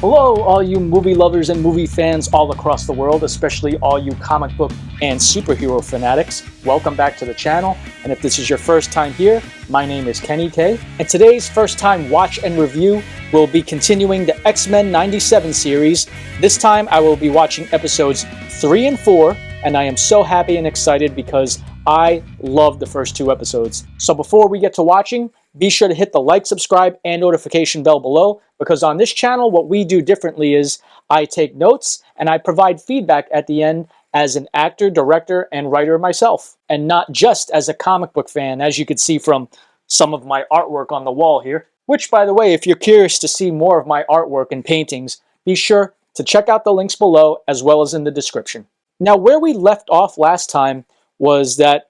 Hello, all you movie lovers and movie fans all across the world, especially all you comic book and superhero fanatics. Welcome back to the channel, and if this is your first time here, my name is Kenny K, and today's first time watch and review will be continuing the X-Men 97 series. This time I will be watching episodes 3 and 4, and I am so happy and excited because I love the first 2 episodes. So before we get to watching, be sure to hit the like, subscribe, and notification bell below, because on this channel, what we do differently is I take notes and I provide feedback at the end as an actor, director, and writer myself, and not just as a comic book fan, as you can see from some of my artwork on the wall here. Which, by the way, if you're curious to see more of my artwork and paintings, be sure to check out the links below as well as in the description. Now, where we left off last time was that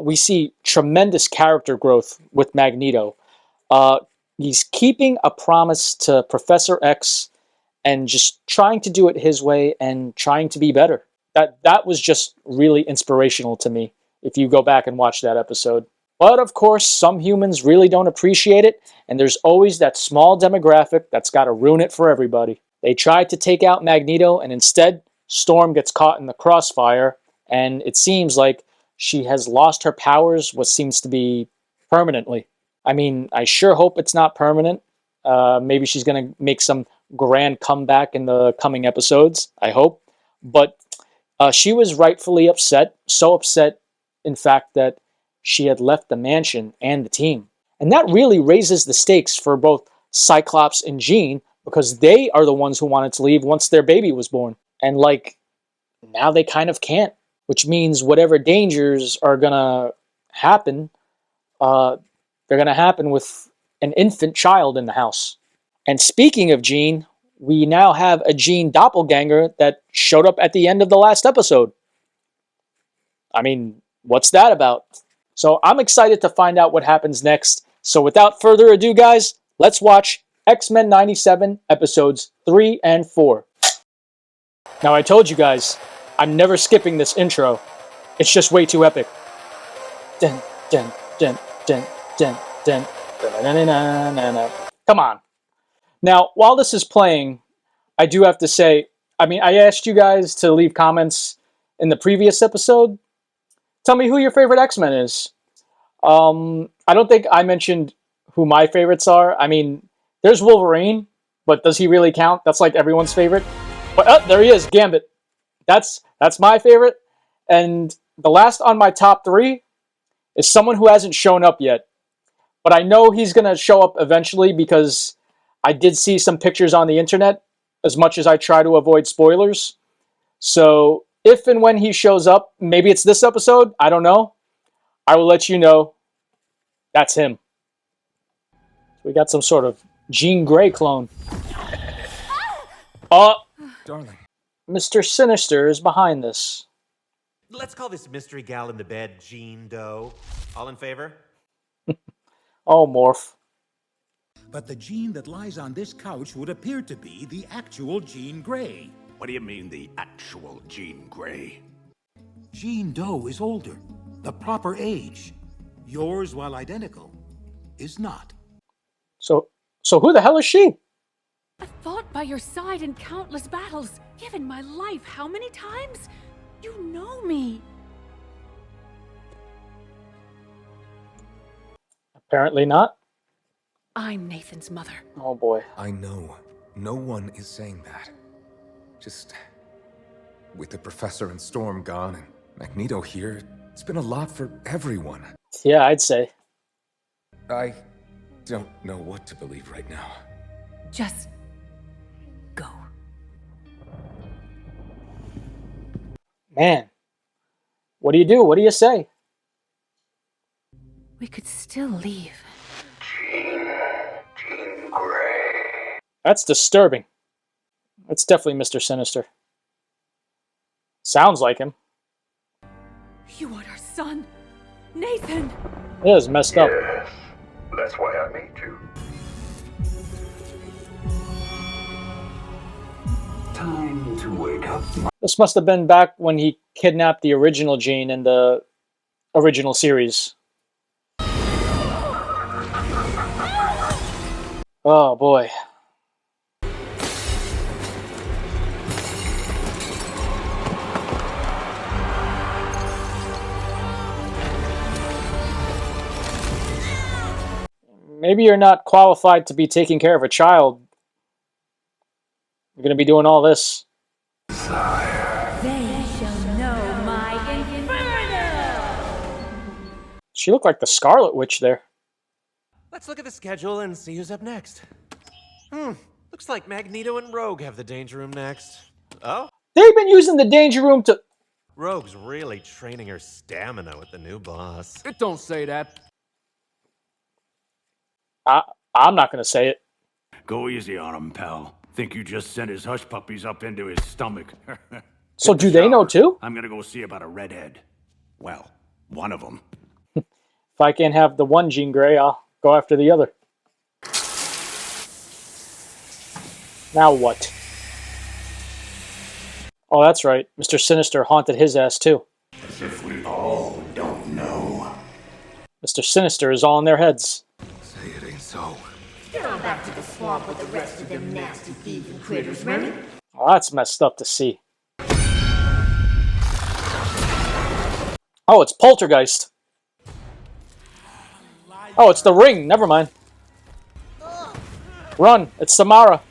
we see tremendous character growth with Magneto. He's keeping a promise to Professor X and just trying to do it his way and trying to be better. That was just really inspirational to me, if you go back and watch that episode. But of course, some humans really don't appreciate it, and there's always that small demographic that's got to ruin it for everybody. They tried to take out Magneto, and instead, Storm gets caught in the crossfire, and it seems like she has lost her powers, what seems to be permanently. I mean, I sure hope it's not permanent. Maybe she's going to make some grand comeback in the coming episodes, I hope. But she was rightfully upset, so upset, in fact, that she had left the mansion and the team. And that really raises the stakes for both Cyclops and Jean, because they are the ones who wanted to leave once their baby was born. And, now they kind of can't. Which means whatever dangers are going to happen, they're going to happen with an infant child in the house. And speaking of Jean, we now have a Jean doppelganger that showed up at the end of the last episode. I mean, what's that about? So I'm excited to find out what happens next. So without further ado, guys, let's watch X-Men 97 episodes 3 and 4. Now, I told you guys, I'm never skipping this intro. It's just way too epic. Dun, dun, dun, dun, dun, dun, dun. Come on. Now, while this is playing, I do have to say, I asked you guys to leave comments in the previous episode. Tell me who your favorite X-Men is. I don't think I mentioned who my favorites are. There's Wolverine, but does he really count? That's like everyone's favorite. But there he is, Gambit. That's my favorite. And the last on my top 3 is someone who hasn't shown up yet. But I know he's going to show up eventually because I did see some pictures on the internet, as much as I try to avoid spoilers. So if and when he shows up, maybe it's this episode, I don't know, I will let you know. That's him. We got some sort of Jean Grey clone. Darling. Mr. Sinister is behind this. Let's call this mystery gal in the bed Jean Doe. All in favor? Oh, Morph. But the Jean that lies on this couch would appear to be the actual Jean Grey. What do you mean, the actual Jean Grey? Jean Doe is older, the proper age. Yours, while identical, is not. So who the hell is she? I've fought by your side in countless battles, given my life how many times? You know me. Apparently not. I'm Nathan's mother. Oh boy. I know. No one is saying that. Just with the Professor and Storm gone and Magneto here, it's been a lot for everyone. Yeah, I'd say. I don't know what to believe right now. Just go. Man, what do you do? What do you say? We could still leave. Jean Grey. That's disturbing. That's definitely Mr. Sinister. Sounds like him. You are our son, Nathan. It is messed up. Yes, that's why I made you. Time to wake up. This must have been back when he kidnapped the original Jean in the original series. Oh boy. Maybe you're not qualified to be taking care of a child. You're going to be doing all this. They shall know my inferno! She looked like the Scarlet Witch there. Let's look at the schedule and see who's up next. Looks like Magneto and Rogue have the Danger Room next. Oh? They've been using the Danger Room to... Rogue's really training her stamina with the new boss. It don't say that. I'm not going to say it. Go easy on him, pal. Think you just sent his hush puppies up into his stomach. So do they know too? I'm gonna go see about a redhead. Well, one of them. If I can't have the one Jean Grey, I'll go after the other. Now what? Oh, that's right. Mr. Sinister haunted his ass too. As if we all don't know. Mr. Sinister is all in their heads. Say it ain't so. Get on back to the swamp with the rest of them nasty thieving critters, Remy. Oh, that's messed up to see. Oh, it's Poltergeist. Oh, it's the Ring. Never mind. Run. It's Samara.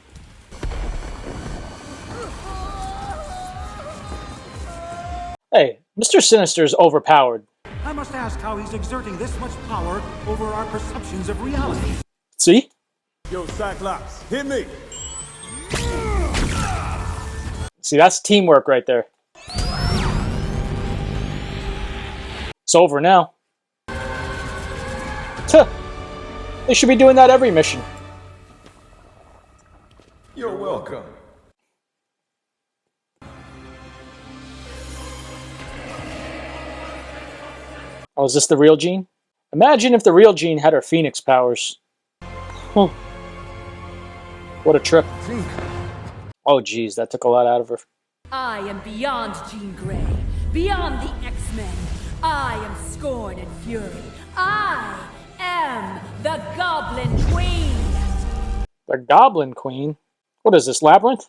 Hey, Mr. Sinister's overpowered. I must ask how he's exerting this much power over our perceptions of reality. See? Yo, Cyclops, hit me! See, that's teamwork right there. It's over now. Tuh. They should be doing that every mission. You're welcome. Oh, is this the real Jean? Imagine if the real Jean had her Phoenix powers. Huh. What a trip. Oh, geez, that took a lot out of her. I am beyond Jean Grey, beyond the X-Men. I am scorn and fury. I am the Goblin Queen. The Goblin Queen? What is this, Labyrinth?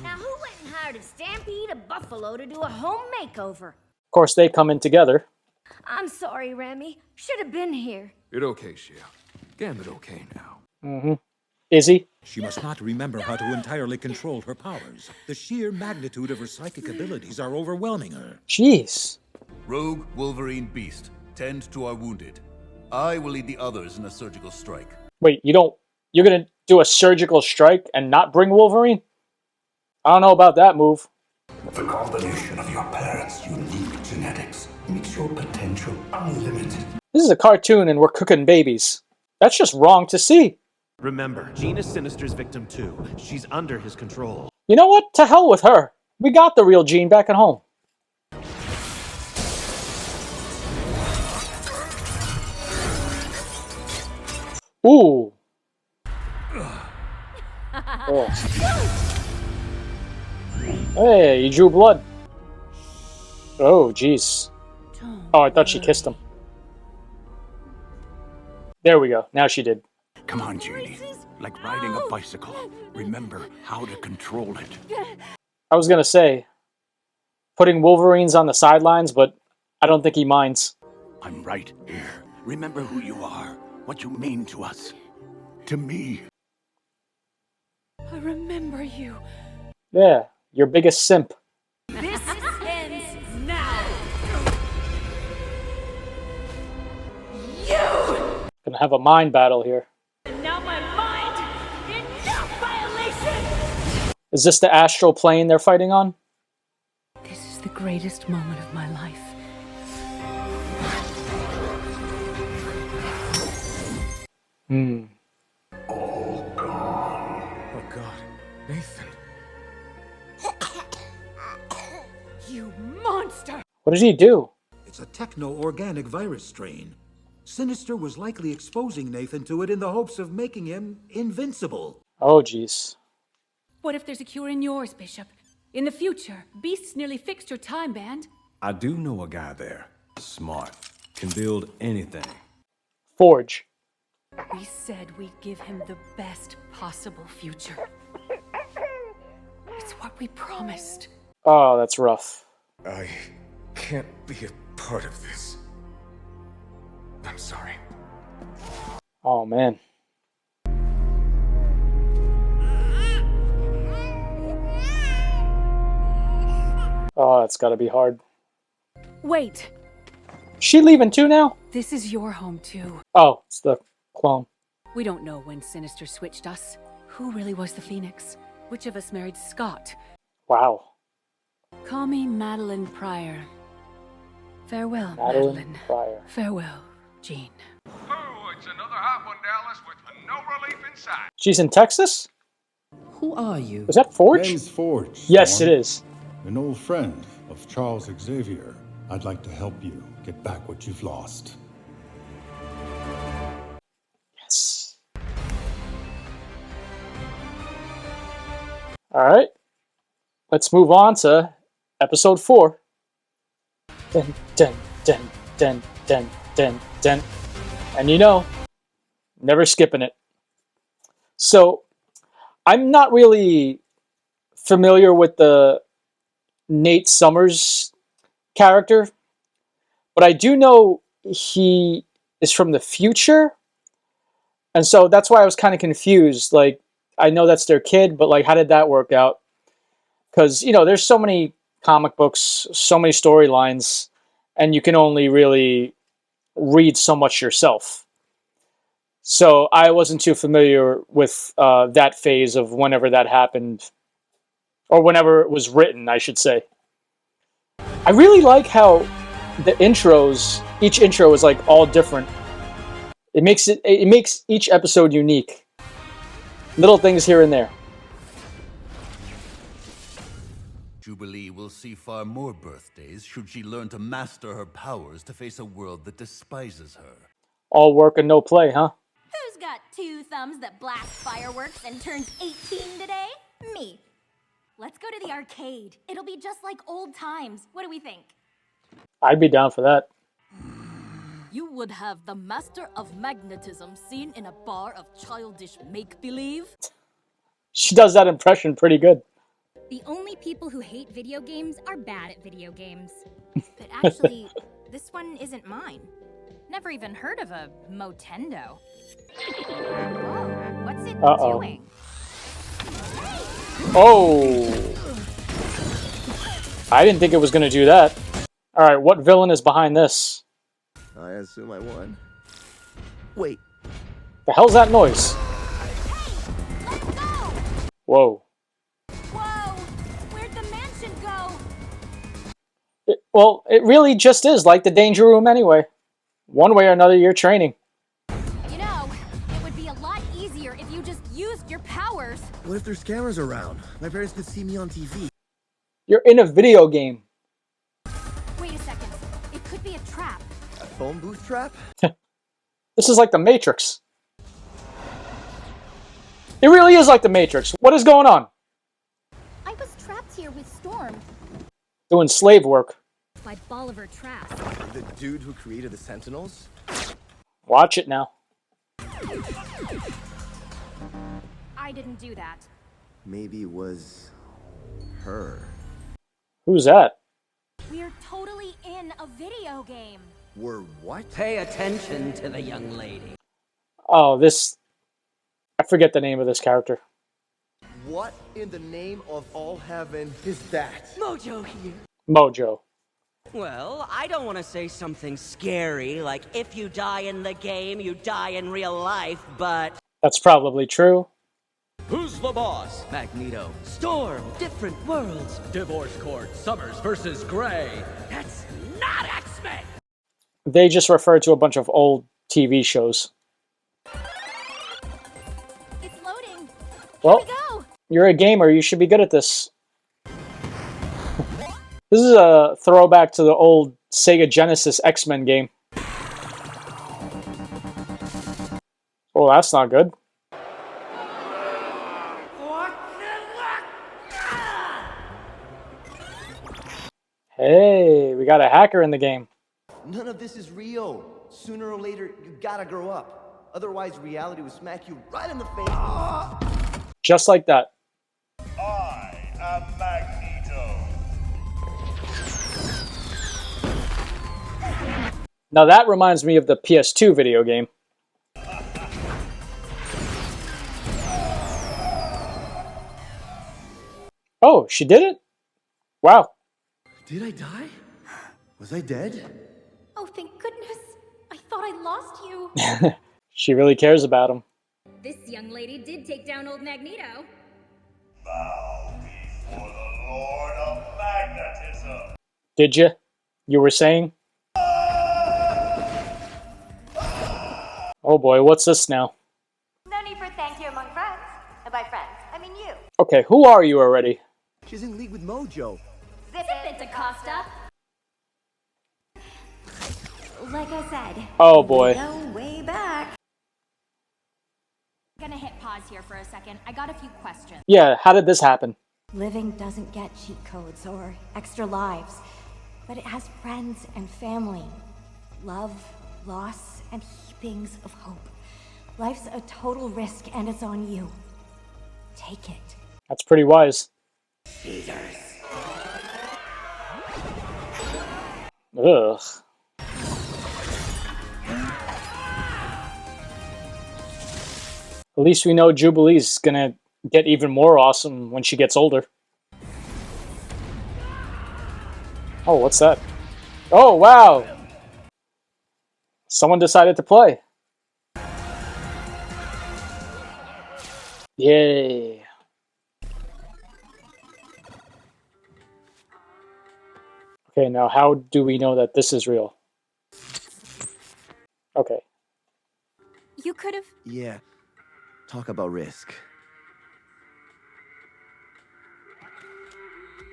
Now who went and hired a Stampede of Buffalo to do a home makeover? Of course, they come in together. I'm sorry, Remy. Should have been here. You're okay, Shia. Gambit okay now. Mm-hmm. Is he? She must not remember how to entirely control her powers. The sheer magnitude of her psychic abilities are overwhelming her. Jeez. Rogue, Wolverine, Beast, tend to our wounded. I will lead the others in a surgical strike. Wait, you're gonna do a surgical strike and not bring Wolverine? I don't know about that move. The combination of your parents' unique genetics makes your potential unlimited. This is a cartoon and we're cooking babies. That's just wrong to see. Remember, Jean is Sinister's victim too. She's under his control. You know what? To hell with her. We got the real Jean back at home. Ooh. Oh. Hey, you drew blood. Oh, jeez. Oh, I thought she kissed him. There we go. Now she did. Come on, Jeannie. Like riding a bicycle. Remember how to control it. I was gonna say, putting Wolverines on the sidelines, but I don't think he minds. I'm right here. Remember who you are. What you mean to us. To me. I remember you. Yeah, your biggest simp. This ends now. You! Gonna have a mind battle here. And now my mind! Enough violation! Is this the astral plane they're fighting on? This is the greatest moment of my life. All gone. Oh, God. Nathan. You monster! What did he do? It's a techno-organic virus strain. Sinister was likely exposing Nathan to it in the hopes of making him invincible. Oh, jeez. What if there's a cure in yours, Bishop? In the future, Beast's nearly fixed your time band. I do know a guy there. Smart. Can build anything. Forge. We said we'd give him the best possible future. It's what we promised. Oh, that's rough. I can't be a part of this. I'm sorry. Oh, man. that's gotta be hard. Wait, She leaving too now? this is your home too. Oh, it's the clone. We don't know when Sinister switched us. Who really was the Phoenix? Which of us married Scott? Wow. Call me Madeline Pryor. Farewell, Madeline Madeline. Pryor. Farewell, Jean. Oh, it's another hot one, Dallas, with no relief in sight. She's in Texas? Who are you? Is that Forge? Name's Forge. Yes, Storm. it is. An old friend of Charles Xavier. I'd like to help you get back what you've lost. Yes. Alright. Let's move on to episode 4. Dun, dun, dun, dun, dun, dun, dun. And you know, never skipping it. So, I'm not really familiar with the Nate Summers character, but I do know he is from the future, and so that's why I was kind of confused. Like, I know that's their kid, but like, how did that work out? Because, you know, there's so many comic books, so many storylines, and you can only really read so much yourself. So I wasn't too familiar with that phase of whenever that happened, or whenever it was written, I should say. I really like how the intros, each intro is like all different. It makes each episode unique. Little things here and there. Jubilee will see far more birthdays should she learn to master her powers to face a world that despises her. All work and no play, huh? Who's got 2 thumbs that blast fireworks and turns 18 today? Me. Let's go to the arcade. It'll be just like old times. What do we think? I'd be down for that. You would have the master of magnetism seen in a bar of childish make-believe? She does that impression pretty good. The only people who hate video games are bad at video games. But actually, this one isn't mine. Never even heard of a Motendo. Whoa, what's it doing? Oh! I didn't think it was going to do that. Alright, what villain is behind this? I assume I won. Wait. The hell's that noise? Let's go! Whoa. Whoa! Where'd the mansion go? Well, it really just is like the Danger Room anyway. One way or another, you're training. You know, it would be a lot easier if you just used your powers. What if there's cameras around? My parents could see me on TV. You're in a video game. Wait a second. It could be a trap. A phone booth trap? This is like the Matrix. It really is like the Matrix. What is going on? I was trapped here with Storm. Doing slave work. By Bolivar Trask. The dude who created the Sentinels? Watch it now. I didn't do that. Maybe it was her. Who's that? We're totally in a video game. We're what? Pay attention to the young lady. Oh, this... I forget the name of this character. What in the name of all heaven is that? Mojo here. Mojo. Well, I don't want to say something scary, like if you die in the game, you die in real life, but... That's probably true. Who's the boss? Magneto. Storm. Different worlds. Divorce Court. Summers versus Gray. That's not X-Men! They just referred to a bunch of old TV shows. It's loading. Well, Here we go. You're a gamer. You should be good at this. This is a throwback to the old Sega Genesis X-Men game. Oh, that's not good. Hey, we got a hacker in the game. None of this is real. Sooner or later, you gotta grow up. Otherwise, reality will smack you right in the face. Just like that. I am Magneto. Now that reminds me of the PS2 video game. Oh, she did it? Wow. Did I die? Was I dead? Oh, thank goodness. I thought I lost you. She really cares about him. This young lady did take down old Magneto. Bow before the Lord of Magnetism. Did you? You were saying? Oh boy, what's this now? No need for thank you among friends. And by friends, I mean you. Okay, who are you already? She's in league with Mojo. Zip it, DaCosta. Like I said. Oh boy. Go way back. I'm gonna hit pause here for a second. I got a few questions. Yeah, how did this happen? Living doesn't get cheat codes or extra lives, but it has friends and family. Love, loss, and heapings of hope. Life's a total risk and it's on you. Take it. That's pretty wise. Ugh. At least we know Jubilee's gonna get even more awesome when she gets older. Oh, what's that? Oh, wow! Someone decided to play. Yay. Okay, now how do we know that this is real? Okay. You could have... Yeah. Talk about risk.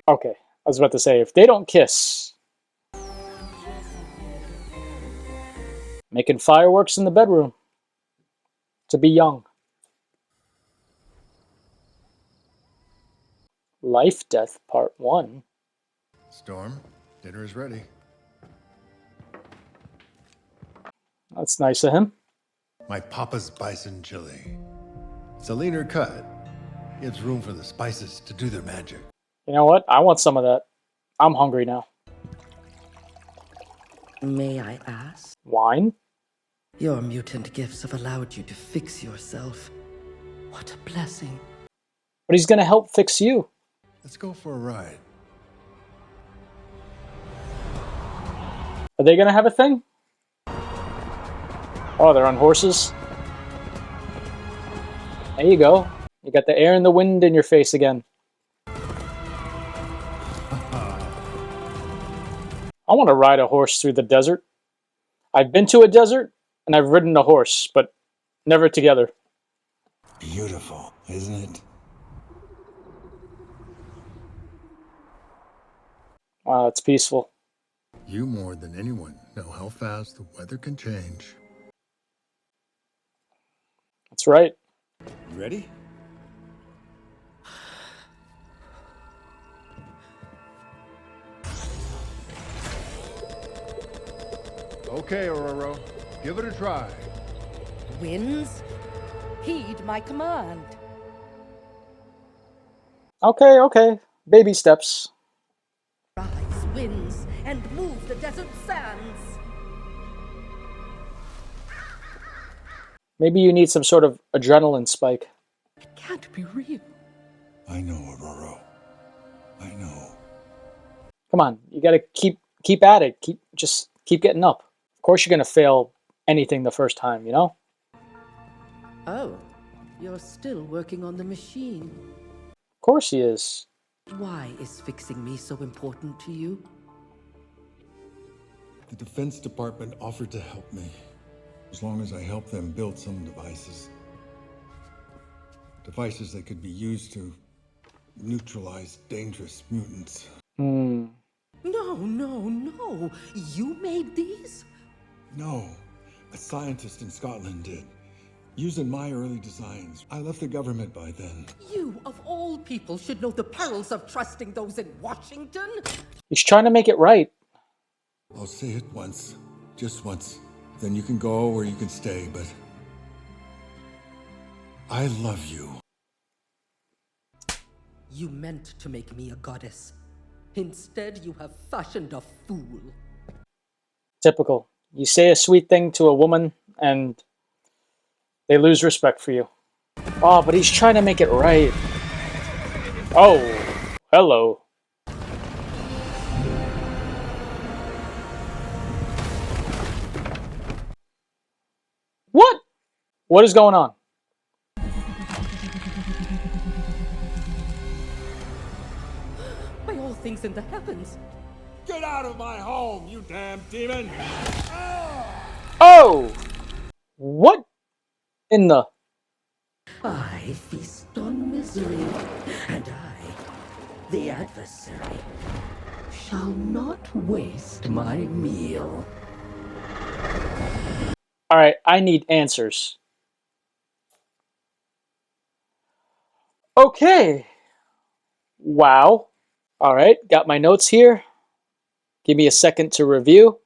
Okay, I was about to say, if they don't kiss... Making fireworks in the bedroom. To be young. Life Death Part 1. Storm, dinner is ready. That's nice of him. My Papa's bison chili. It's a leaner cut. Gives room for the spices to do their magic. You know what? I want some of that. I'm hungry now. May I ask? Wine? Your mutant gifts have allowed you to fix yourself. What a blessing. But he's gonna help fix you. Let's go for a ride. Are they gonna have a thing? Oh, they're on horses. There you go. You got the air and the wind in your face again. I want to ride a horse through the desert. I've been to a desert, and I've ridden a horse, but never together. Beautiful, isn't it? Wow, it's peaceful. You more than anyone know how fast the weather can change. That's right. You ready? Okay, Ororo. Give it a try. Winds, heed my command. Okay, okay. Baby steps. Rise, winds, and move the desert sands. Maybe you need some sort of adrenaline spike. It can't be real. I know, Ororo. I know. Come on, you gotta keep at it. Just keep getting up. Of course you're gonna fail anything the first time, you know? Oh, you're still working on the machine. Of course he is. Why is fixing me so important to you? The Defense Department offered to help me, as long as I helped them build some devices. Devices that could be used to neutralize dangerous mutants. Hmm. No, no, no. You made these? No, a scientist in Scotland did. Using my early designs. I left the government by then. You, of all people, should know the perils of trusting those in Washington. He's trying to make it right. I'll say it once, just once. Then you can go or you can stay, but I love you. You meant to make me a goddess. Instead, you have fashioned a fool. Typical. You say a sweet thing to a woman and they lose respect for you. Oh, but he's trying to make it right. Oh, hello. What? What is going on? By all things in the heavens. Get out of my home, you damn demon! Oh! What in the... I feast on misery, and I, the adversary, shall not waste my meal. Alright, I need answers. Okay. Wow. Alright, got my notes here. Give me a second to review.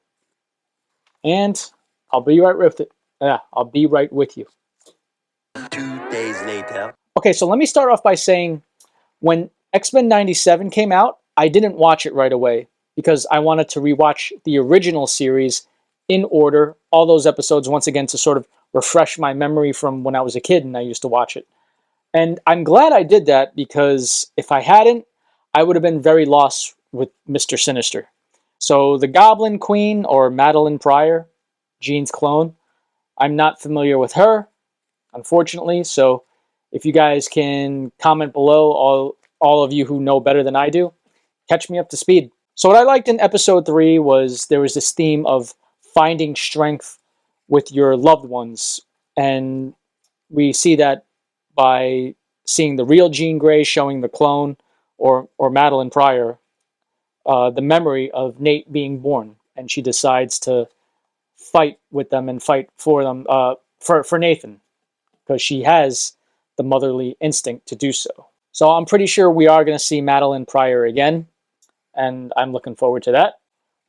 And I'll be right with it. Yeah, I'll be right with you. 2 days later. Okay, so let me start off by saying when X-Men 97 came out, I didn't watch it right away because I wanted to rewatch the original series in order, all those episodes once again to sort of refresh my memory from when I was a kid and I used to watch it. And I'm glad I did that because if I hadn't, I would have been very lost with Mr. Sinister. So the Goblin Queen, or Madeline Pryor, Jean's clone, I'm not familiar with her, unfortunately. So if you guys can comment below, all of you who know better than I do, catch me up to speed. So what I liked in episode 3 was there was this theme of finding strength with your loved ones. And we see that by seeing the real Jean Grey showing the clone, or Madeline Pryor, the memory of Nate being born. And she decides to fight with them and fight for them, for Nathan, because she has the motherly instinct to do so. So I'm pretty sure we are going to see Madeline Pryor again, and I'm looking forward to that.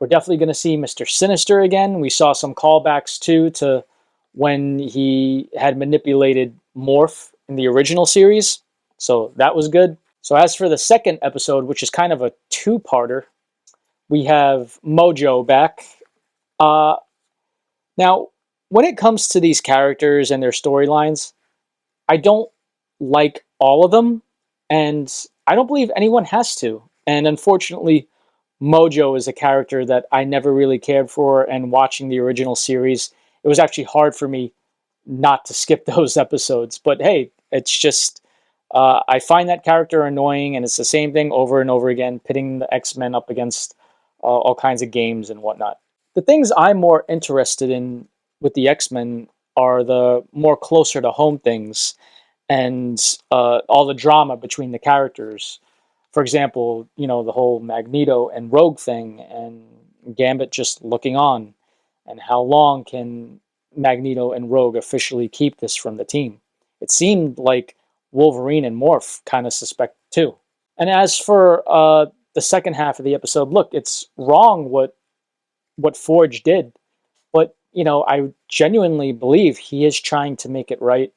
We're definitely going to see Mr. Sinister again. We saw some callbacks too to when he had manipulated Morph in the original series, so that was good. So as for the second episode, which is kind of a two-parter, we have Mojo back. Now, when it comes to these characters and their storylines, I don't like all of them, and I don't believe anyone has to. And unfortunately, Mojo is a character that I never really cared for, and watching the original series, it was actually hard for me not to skip those episodes. But hey, it's just, I find that character annoying, and it's the same thing over and over again, pitting the X-Men up against all kinds of games and whatnot. The things I'm more interested in with the X-Men are the more closer to home things, and all the drama between the characters. For example, you know, the whole Magneto and Rogue thing, and Gambit just looking on, and how long can Magneto and Rogue officially keep this from the team? It seemed like Wolverine and Morph kind of suspect too. And as for the second half of the episode, look, it's wrong what Forge did, but you know, I genuinely believe he is trying to make it right,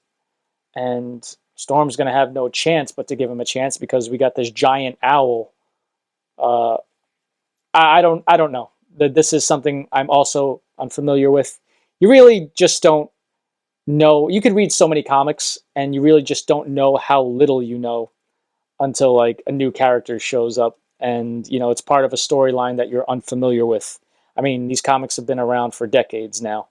and Storm's going to have no chance but to give him a chance because we got this giant owl. I don't know. This is something I'm also unfamiliar with. You really just don't know. You could read so many comics, and you really just don't know how little you know until like a new character shows up, and you know it's part of a storyline that you're unfamiliar with. I mean, these comics have been around for decades now.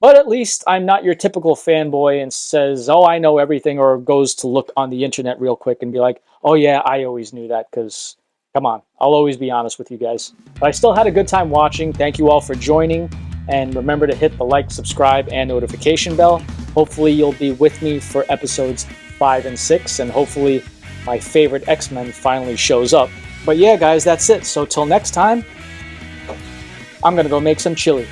But at least I'm not your typical fanboy and says, oh, I know everything, or goes to look on the internet real quick and be like, oh yeah, I always knew that, because, come on, I'll always be honest with you guys. But I still had a good time watching. Thank you all for joining, and remember to hit the like, subscribe, and notification bell. Hopefully you'll be with me for episodes 5 and 6, and hopefully my favorite X-Men finally shows up. But yeah, guys, that's it. So till next time, I'm going to go make some chili.